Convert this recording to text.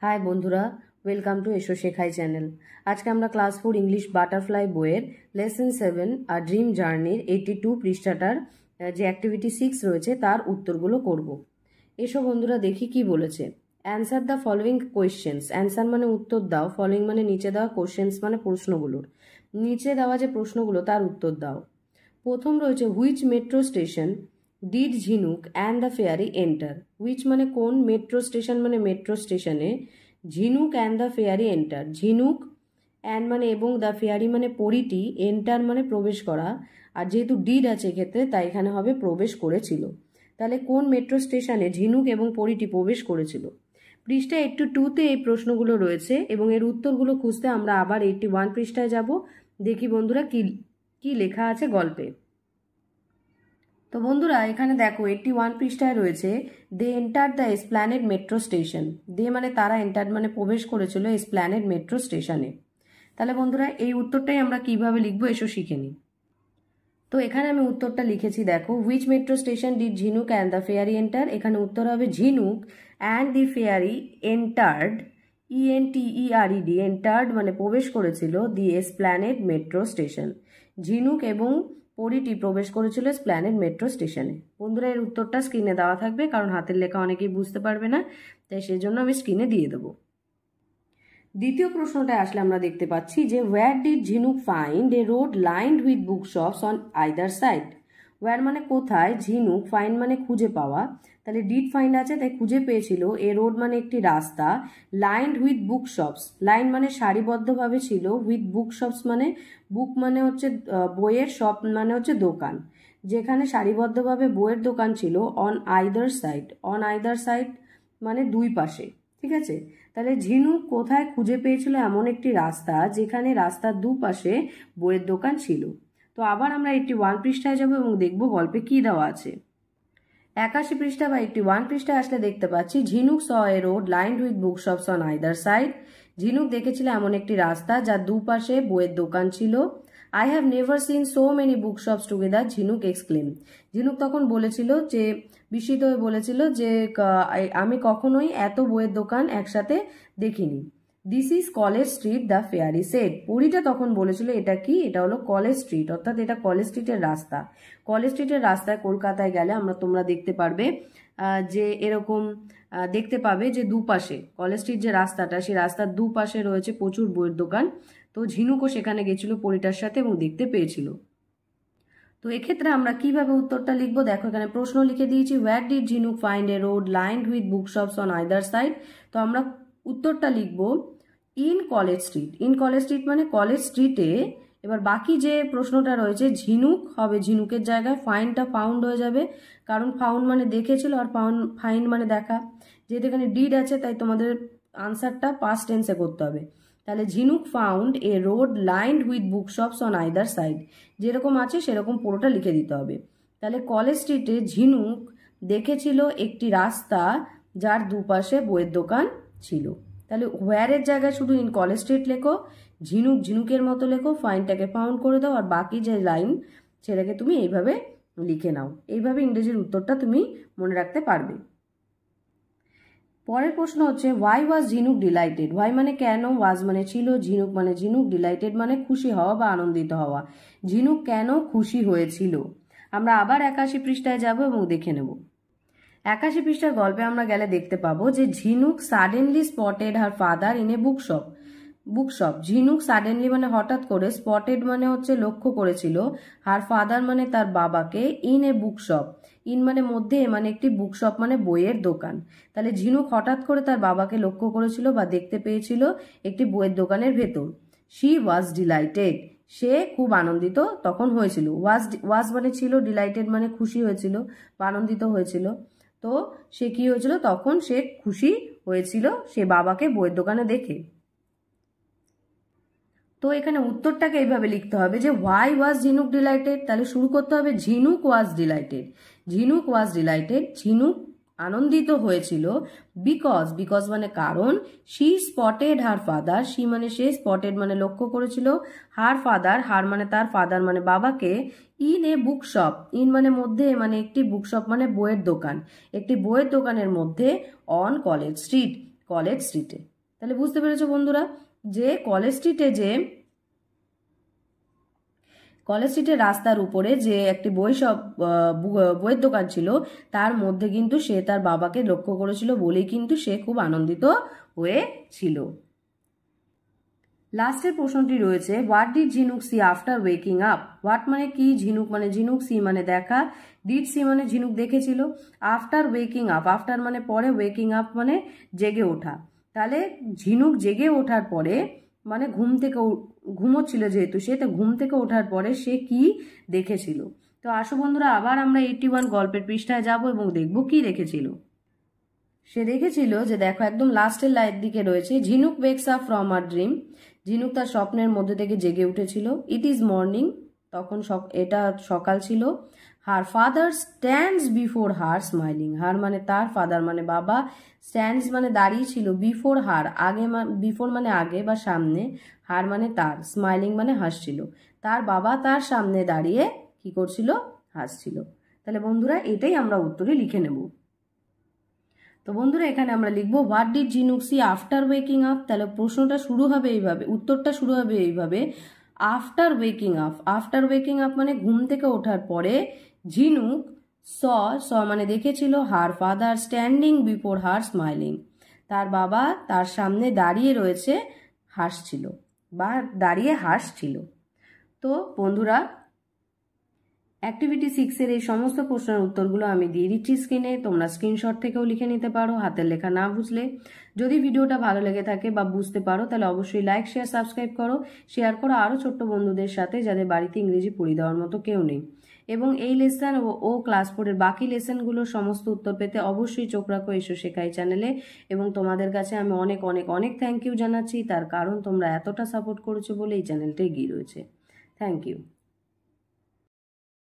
High বন্ধুরা, welcome to এসো শেখাই চ্যানেল। আজকে আমরা ক্লাস 4 ইংলিশ বাটারফ্লাই বইয়ের লেসন 7 আর ড্রিম জার্নির 82 পৃষ্ঠাটার যে অ্যাক্টিভিটি 6 রয়েছে তার উত্তরগুলো করব। এসো বন্ধুরা, দেখি কি বলেছে। Answer the following questions. Answer মানে উত্তর দাও, ফলোয়িং মানে নিচে দেওয়া, কোয়েশ্চেন্স মানে প্রশ্নগুলোর। নিচে দেওয়া যে প্রশ্নগুলো তার উত্তর দাও। প্রথম রয়েছে হুইচ মেট্রো স্টেশন ডিড ঝিনুক and the fairy enter. Which মানে কোন, মেট্রো স্টেশন মানে মেট্রো স্টেশনে, ঝিনুক অ্যান্ড দ্য ফেয়ারি এন্টার। ঝিনুক অ্যান্ড মানে এবং, দ্য ফেয়ারি মানে পরিটি, এন্টার মানে প্রবেশ করা, আর যেহেতু ডিড আছে এক্ষেত্রে তাই এখানে হবে প্রবেশ করেছিল। তাহলে কোন মেট্রো স্টেশনে ঝিনুক এবং পরিটি প্রবেশ করেছিল। পৃষ্ঠা 82-তে এই প্রশ্নগুলো রয়েছে এবং এর উত্তরগুলো খুঁজতে আমরা আবার 81 পৃষ্ঠায় যাব। দেখি বন্ধুরা কি কি লেখা আছে গল্পে। তো বন্ধুরা এখানে দেখো 81 পৃষ্ঠায় রয়েছে they enter the Esplanade metro station. They মানে তারা, এন্টার মানে প্রবেশ করেছিল এসপ্ল্যানেড মেট্রো স্টেশনে। তাহলে বন্ধুরা এই উত্তরটাই আমরা কিভাবে লিখবো এসো শিখে নিই। তো এখানে আমি উত্তরটা লিখেছি, দেখো হুইচ মেট্রো স্টেশন ডিড ঝিনুক অ্যান্ড দ্য ফেয়ারি এন্টার। এখানে উত্তর হবে ঝিনুক and the fairy entered, ENTERED, entered মানে প্রবেশ করেছিল দি এসপ্ল্যানেড মেট্রো স্টেশন। ঝিনুক এবং পরিটি প্রবেশ করেছিল এসপ্ল্যানেড মেট্রো স্টেশনে। বন্ধুরা এর উত্তরটা স্ক্রিনে দেওয়া থাকবে, কারণ হাতের লেখা অনেকেই বুঝতে পারবে না, তাই সেই জন্য আমি স্ক্রিনে দিয়ে দেবো। দ্বিতীয় প্রশ্নটায় আসলে আমরা দেখতে পাচ্ছি যে where did Jhinuk find a road lined with book shops on either side. Where মানে কোথায়, ঝিনুক, ফাইন্ড মানে খুঁজে পাওয়া, তাহলে ডিড ফাইন্ড আছে তাই খুঁজে পেয়েছিল। এ রোড মানে একটি রাস্তা, lined with book shops, line মানে সারিবদ্ধভাবে ছিল, উইথ বুক শপস মানে বুক মানে হচ্ছে বইয়ের, শপ মানে হচ্ছে দোকান, যেখানে সারিবদ্ধভাবে বইয়ের দোকান ছিল। On either side, on either side মানে দুই পাশে, ঠিক আছে। তাহলে ঝিনুক কোথায় খুঁজে পেয়েছিল এমন একটি রাস্তা যেখানে রাস্তার দুপাশে বইয়ের দোকান ছিল। তো আবার আমরা 81 পৃষ্ঠায় যাব এবং দেখব গল্পে কি দেওয়া আছে। 81 পৃষ্ঠা বা 81 পৃষ্ঠায় আসলে দেখতে পাচ্ছি Jhinuk saw a road lined with book shops on either side. Jhinuk দেখেছিল এমন একটি রাস্তা যার দুপাশে বইয়ের দোকান ছিল। I have never seen so many book shops together, ঝিনুক এক্সক্লেম। ঝিনুক তখন বলেছিল যে, বিস্মিত হয়ে বলেছিল যে আমি কখনোই এত বইয়ের দোকান একসাথে দেখিনি। This is College Street, the fairy said. পরীটা তখন বলেছিল এটা কি, এটা হলো কলেজ স্ট্রিট, অর্থাৎ এটা কলেজ স্ট্রিটের রাস্তা। কলেজ স্ট্রিটের রাস্তায় কলকাতায় গেলে তোমরা দেখতে পারবে যে এরকম দেখতে পাবে যে দুপাশে কলেজ স্ট্রিট যে রাস্তাটা, সেই রাস্তার দুপাশে রয়েছে প্রচুর বইয়ের দোকান। তো ঝিনুকও সেখানে গেছিল পরীটার সাথে এবং দেখতে পেয়েছিল। তো এক্ষেত্রে আমরা কিভাবে উত্তরটা লিখবো, দেখো এখানে প্রশ্ন লিখে দিয়েছি wire did Jhinuk find a road lined with book shops on either side. তো আমরা উত্তরটা লিখবো in college street. In college street মানে কলেজ স্ট্রিটে। এবার বাকি যে প্রশ্নটা রয়েছে ঝিনুক হবে ঝিনুকের জায়গায়, ফাইন্ডটা ফাউন্ড হয়ে যাবে, কারণ ফাউন্ড মানে দেখেছিল আর ফাইন্ড মানে দেখা। যেহেতু এখানে ডিড আছে তাই তোমাদের আনসারটা পাস্ট টেন্সে করতে হবে। তাহলে ঝিনুক found a road lined with book shops on either side, যেরকম আছে সেরকম পুরোটা লিখে দিতে হবে। তাহলে কলেজ স্ট্রিটে ঝিনুক দেখেছিল একটি রাস্তা যার দুপাশে বইয়ের দোকান ছিল। তাহলে হোয়ারের জায়গায় শুধু ইন কলেজ স্ট্রিট লেখো, ঝিনুক ঝিনুকের মতো লেখো, ফাইনটাকে ফাউন্ড করে দাও, আর বাকি যে লাইন সেটাকে তুমি এইভাবে লিখে নাও। এইভাবে ইংরেজির উত্তরটা তুমি মনে রাখতে পারবে। পরের প্রশ্ন হচ্ছে ওয়াই ওয়াজ ঝিনুক ডিলাইটেড। ওয়াই মানে কেন, ওয়াজ মানে ছিল, ঝিনুক মানে ঝিনুক, ডিলাইটেড মানে খুশি হওয়া বা আনন্দিত হওয়া। ঝিনুক কেন খুশি হয়েছিল। আমরা আবার 81 পৃষ্ঠায় যাব এবং দেখে নেব। 81 পৃষ্ঠার গল্পে আমরা গেলে দেখতে পাবো যে ঝিনুক suddenly spotted her father in a bookshop. Bookshop, ঝিনুক সাডেনলি মানে হঠাৎ করে, স্পটেড মানে হচ্ছে লক্ষ্য করেছিল, হার ফাদার মানে তার বাবাকে, ইন এ বুকশপ, ইন মানে মধ্যে, মানে একটি বুকশপ মানে বইয়ের দোকান। তাহলে ঝিনুক হঠাৎ করে তার বাবাকে লক্ষ্য করেছিল বা দেখতে পেয়েছিল একটি বইয়ের দোকানের ভেতর। শি ওয়াজ ডিলাইটেড, সে খুব আনন্দিত তখন হয়েছিল। ওয়াজ মানে ছিল, ডিলাইটেড মানে খুশি হয়েছিল বা আনন্দিত হয়েছিল। তো সে কি হয়েছিল, তখন সে খুশি হয়েছিল সে বাবাকে বইয়ের দোকানে দেখে। তো এখানে উত্তরটাকে এইভাবে লিখতে হবে যে হোয়াই ওয়াজ ঝিনুক ডিলাইটেড। তাহলে শুরু করতে হবে ঝিনুক ওয়াজ ডিলাইটেড। ঝিনুক ওয়াজ ডিলাইটেড, ঝিনুক আনন্দিত হয়েছিল। বিকজ, বিকজ মানে কারণ, she spotted her father, she মানে সে, স্পটেড মানে লক্ষ্য করেছিল, হার ফাদার, হার মানে তার, ফাদার মানে বাবাকে, ইন এ বুকশপ, ইন মানে মধ্যে, মানে একটি বুকশপ মানে বইয়ের দোকান, একটি বইয়ের দোকানের মধ্যে, অন কলেজ স্ট্রিট, কলেজ স্ট্রিটে। তাহলে বুঝতে পেরেছো বন্ধুরা যে কলেজ স্ট্রিটের রাস্তার উপরে যে একটি বইয়ের দোকান ছিল, তার মধ্যে কিন্তু সে তার বাবাকে লক্ষ্য করেছিল বলেই কিন্তু সে খুব আনন্দিত হয়েছিল। লাস্টের প্রশ্নটি রয়েছে, what did Jhinuk see after waking up. What মানে কি, ঝিনুক মানে ঝিনুক, সি মানে দেখা, ডিড সি মানে ঝিনুক দেখেছিল, আফটার ওয়েকিং আপ, আফটার মানে পরে, ওয়েকিং আপ মানে জেগে ওঠা। তাহলে ঝিনুক জেগে ওঠার পরে মানে ঘুমোচ্ছিল যেহেতু সে, তো ঘুম থেকে ওঠার পরে সে কি দেখেছিল। তো আসো বন্ধুরা আবার আমরা 81 গল্পের পৃষ্ঠায় যাব এবং দেখব কি দেখেছিল। সে দেখেছিল যে দেখো একদম লাস্টের লাইনের দিকে রয়েছে, ঝিনুক wakes up from a dream. ঝিনুক তার স্বপ্নের মধ্যে থেকে জেগে উঠেছিল। ইট ইজ মর্নিং, তখন এটা সকাল ছিল। হার ফাদার স্ট্যান্ডস বিফোর হার স্মাইলিং। হার মানে তার, ফাদার মানে বাবা, স্ট্যান্ডস মানে দাঁড়িয়ে ছিল, বিফোর হার আগে, বিফোর মানে আগে বা সামনে, হার মানে তার, স্মাইলিং মানে হাসছিল। তার বাবা তার সামনে দাঁড়িয়ে কি করছিল, হাসছিল। তাহলে বন্ধুরা এটাই আমরা উত্তরে লিখে নেব। তো বন্ধুরা এখানে আমরা লিখবো what did Jhinuk see after waking up. তাহলে প্রশ্নটা শুরু হবে এইভাবে, উত্তরটা শুরু হবে এইভাবে, after waking up. After waking up মানে ঘুম থেকে ওঠার পরে ঝিনুক স মানে দেখেছিল, হার ফাদার স্ট্যান্ডিং বিফোর হার স্মাইলিং, তার বাবা তার সামনে দাঁড়িয়ে রয়েছে, হাসছিল বা দাঁড়িয়ে হাসছিল। তো বন্ধুরা অ্যাক্টিভিটি 6-এর এই সমস্ত প্রশ্নের উত্তরগুলো আমি দিয়ে দিচ্ছি স্ক্রিনে, তোমরা স্ক্রিনশট থেকেও লিখে নিতে পারো হাতের লেখা না বুঝলে। যদি ভিডিওটা ভালো লেগে থাকে বা বুঝতে পারো তাহলে অবশ্যই লাইক, শেয়ার, সাবস্ক্রাইব করো, শেয়ার করো আরও ছোট্ট বন্ধুদের সাথে যাদের বাড়িতে ইংরেজি পড়িয়ে দেওয়ার মতো কেউ নেই। এবং এই লেসন ও ক্লাস 4-এর বাকি লেসনগুলোর সমস্ত উত্তর পেতে অবশ্যই চোখ রাখো এসো শেখাই চ্যানেলে। এবং তোমাদের কাছে আমি অনেক অনেক অনেক থ্যাংক ইউ জানাচ্ছি, তার কারণ তোমরা এতটা সাপোর্ট করেছো বলে এই চ্যানেলটা এগিয়ে রয়েছে। Thank you.